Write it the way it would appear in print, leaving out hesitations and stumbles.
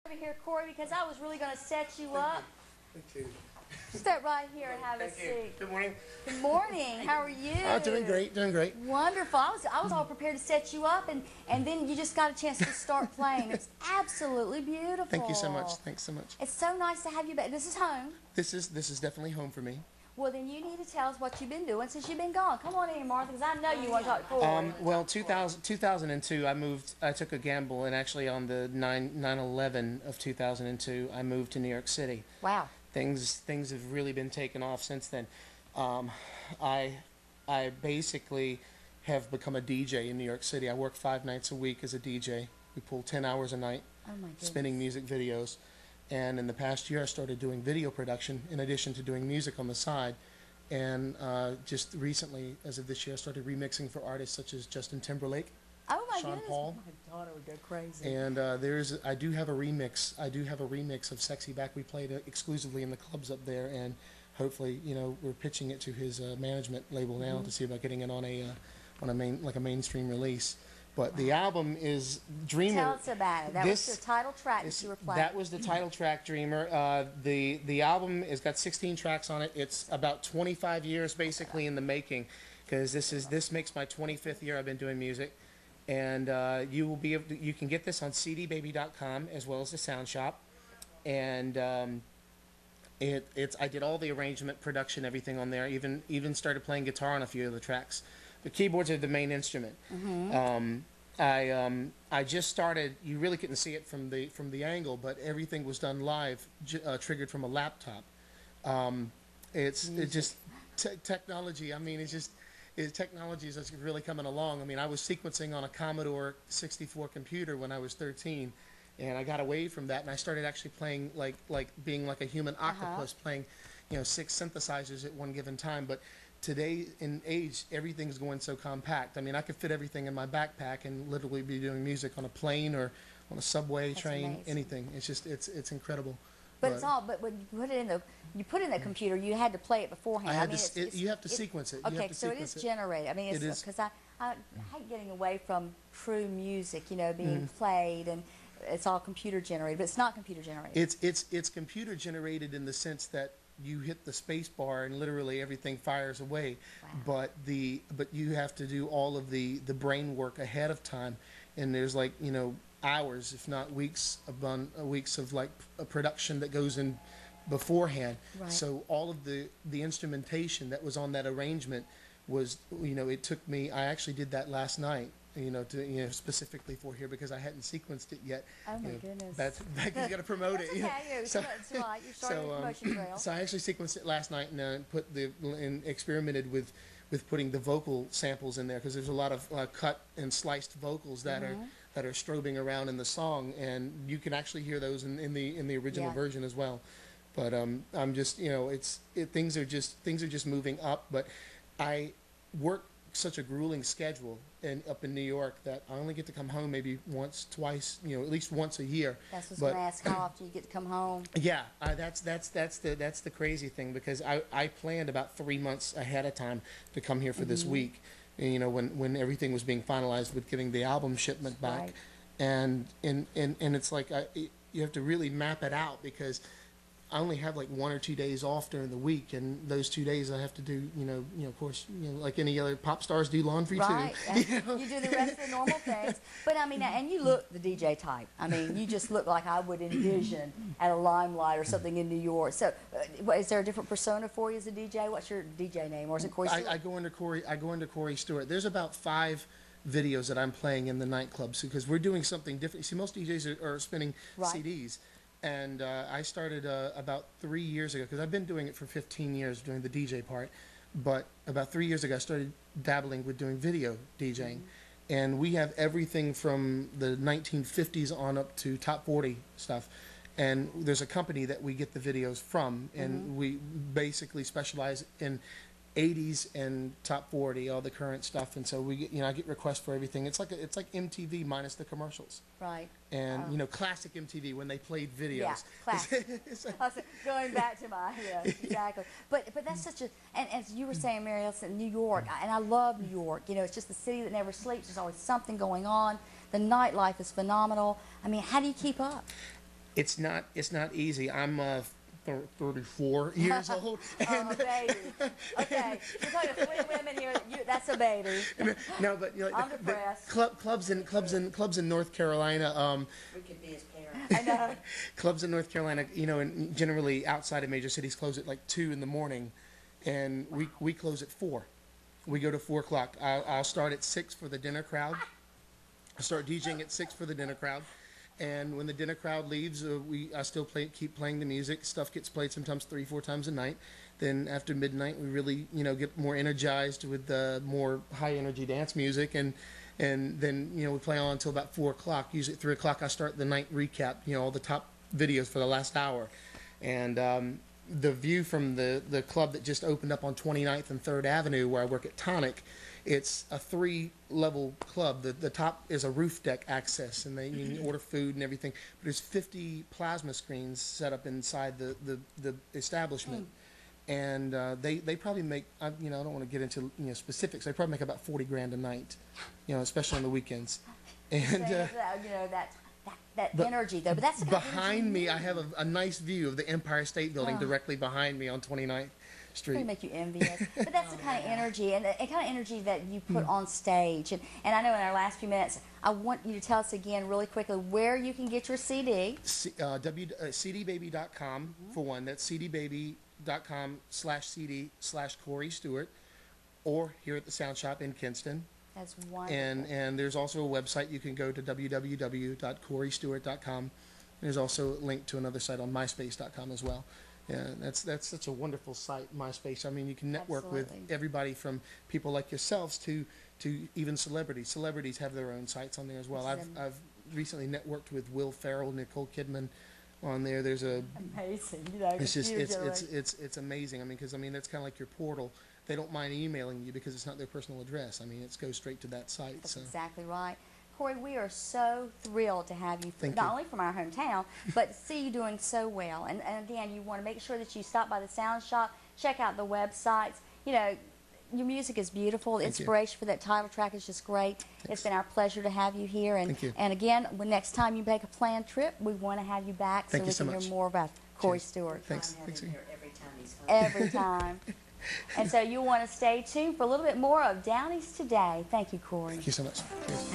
Over here, Corey, because I was really going to set you up. Me too. Step right here and have a Thank you. seat. Good morning. Good morning. How are you? Oh, doing great, doing great. Wonderful. I was all prepared to set you up, and then you just got a chance to start playing. It's absolutely beautiful. Thank you so much. Thanks so much. It's so nice to have you back. This is home. This is definitely home for me. Well, then you need to tell us what you've been doing since you've been gone. Come on in, Martha, because I know you want to talk to Corey. Well, 2002, I took a gamble, and actually on the 9/11 of 2002, I moved to New York City. Wow. Things have really been taken off since then. I basically have become a DJ in New York City. I work 5 nights a week as a DJ. We pull 10 hours a night, Oh my goodness. spinning music videos. And in the past year, I started doing video production in addition to doing music on the side. And just recently, as of this year, I started remixing for artists such as Justin Timberlake, Oh my Sean goodness. Paul. My daughter would go crazy. And I do have a remix. I do have a remix of "Sexy Back." We played it exclusively in the clubs up there, and hopefully, we're pitching it to his management label now to see about getting it on a mainstream release. But the album is Dreamer. Tell us about it. That was the title track that you were playing. That was the title track, Dreamer. The album has got 16 tracks on it. It's about 25 years basically in the making, because this makes my 25th year I've been doing music, and you can get this on cdbaby.com as well as the Sound Shop, and I did all the arrangement, production, everything on there. Even started playing guitar on a few of the tracks. The keyboards are the main instrument. I just started. You really couldn't see it from the angle, but everything was done live, triggered from a laptop. Technology. I mean, technology is just really coming along. I mean, I was sequencing on a Commodore 64 computer when I was 13, and I got away from that, and I started actually playing like being like a human octopus, playing 6 synthesizers at one given time. But today in age, everything's going so compact. I mean, I could fit everything in my backpack and literally be doing music on a plane or on a subway, train, amazing. anything. It's just it's incredible. But when you put it in the computer, you had to play it beforehand. You have to sequence it. Okay, so it is generated. I mean, it's because I hate getting away from true music, being played, and it's all computer generated, but it's not computer generated. It's computer generated in the sense that you hit the space bar and literally everything fires away. Wow. But you have to do all of the brain work ahead of time, and there's hours, if not weeks, of like a production that goes in beforehand. Right. So all of the instrumentation that was on that arrangement was, it took me. I actually did that last night. Specifically for here because I hadn't sequenced it yet. Oh my goodness! That's you got to promote That's it. Okay, so right. You started the promotion trail. So I actually sequenced it last night and experimented with putting the vocal samples in there because there's a lot of cut and sliced vocals that are strobing around in the song, and you can actually hear those in the original version as well. But I'm just things are just moving up. But I work such a grueling schedule up in New York that I only get to come home maybe once, twice, at least once a year. That's what's going to ask. How often you get to come home? Yeah, that's the crazy thing because I planned about 3 months ahead of time to come here for this week. When everything was being finalized with getting the album shipment back, Right. and it's like you have to really map it out because I only have like 1 or 2 days off during the week, and those 2 days I have to do, of course, like any other pop stars do laundry right. too. You do the rest of the normal things. But I mean, and you look the DJ type. I mean, you just look like I would envision at a Limelight or something in New York. So, is there a different persona for you as a DJ? What's your DJ name, or is it Corey Stewart? I go into Corey Stewart. There's about 5 videos that I'm playing in the nightclubs because we're doing something different. See, most DJs are spinning CDs. And I started about 3 years ago, because I've been doing it for 15 years, doing the DJ part. But about 3 years ago, I started dabbling with doing video DJing. And we have everything from the 1950s on up to top 40 stuff. And there's a company that we get the videos from, and we basically specialize in 80s and top 40, all the current stuff, and so we get, I get requests for everything. It's like MTV minus the commercials. Right. And classic MTV when they played videos. Yeah, classic. Going back to exactly. But that's such a, and as you were saying, Mary Ellison, New York, and I love New York. It's just the city that never sleeps. There's always something going on. The nightlife is phenomenal. I mean, how do you keep up? It's not easy. I'm 34 years old. Oh, baby. Okay, we're talking to 20 women here. That's a baby. No, but you know, I'm depressed. clubs in North Carolina. We could be his parents. I know. Clubs in North Carolina, you know, and generally outside of major cities close at like 2 in the morning, and we close at 4. We go to 4 o'clock. I'll start at 6 for the dinner crowd. I start DJing at 6 for the dinner crowd. And when the dinner crowd leaves, I still keep playing the music. Stuff gets played sometimes 3-4 times a night. Then after midnight, we really, you know, get more energized with more high energy dance music, and then, you know, we play on until about 4 o'clock. Usually at 3 o'clock, I start the night recap. You know, all the top videos for the last hour, and the view from the club that just opened up on 29th and 3rd Avenue, where I work at TACC. It's a 3-level club. The top is a roof deck access, and you can order food and everything. But there's 50 plasma screens set up inside the establishment, and they probably make, you know, I don't want to get into, you know, specifics. They probably make about 40 grand a night, you know, especially on the weekends. And You know, that energy though. But that's the kind of behind energy me, I have a nice view of the Empire State Building directly behind me on 29th Street. It's going to make you envious. But that's the kind of energy, and the kind of energy that you put on stage. And I know in our last few minutes, I want you to tell us again really quickly where you can get your CD. cdbaby.com for one. That's cdbaby.com/CD/Corey Stuart, or here at the Sound Shop in Kinston. That's wonderful. And there's also a website. You can go to www.coreystuart.com. There's also a link to another site on myspace.com as well. Yeah, that's such a wonderful site, MySpace. I mean, you can network with everybody from people like yourselves to even celebrities. Celebrities have their own sites on there as well. I've recently networked with Will Ferrell, Nicole Kidman on there. There's a amazing. You know, it's just it's amazing. I mean, because that's kind of like your portal. They don't mind emailing you because it's not their personal address. I mean, it goes straight to that site. That's exactly right. Corey, we are so thrilled to have you, Thank not you. only from our hometown, but see you doing so well. And again, you want to make sure that you stop by the Sound Shop, check out the websites. You know, your music is beautiful. The inspiration for that title track is just great. Thanks. It's been our pleasure to have you here. And, Thank you. and again, when next time you make a planned trip, we want to have you back Thank so you we so can much. hear more about Corey Cheers. Stuart. Thanks. Having Thanks. him here every time he's home. Every time. And so you want to stay tuned for a little bit more of Downey's Today. Thank you, Corey. Thank you so much. Cheers.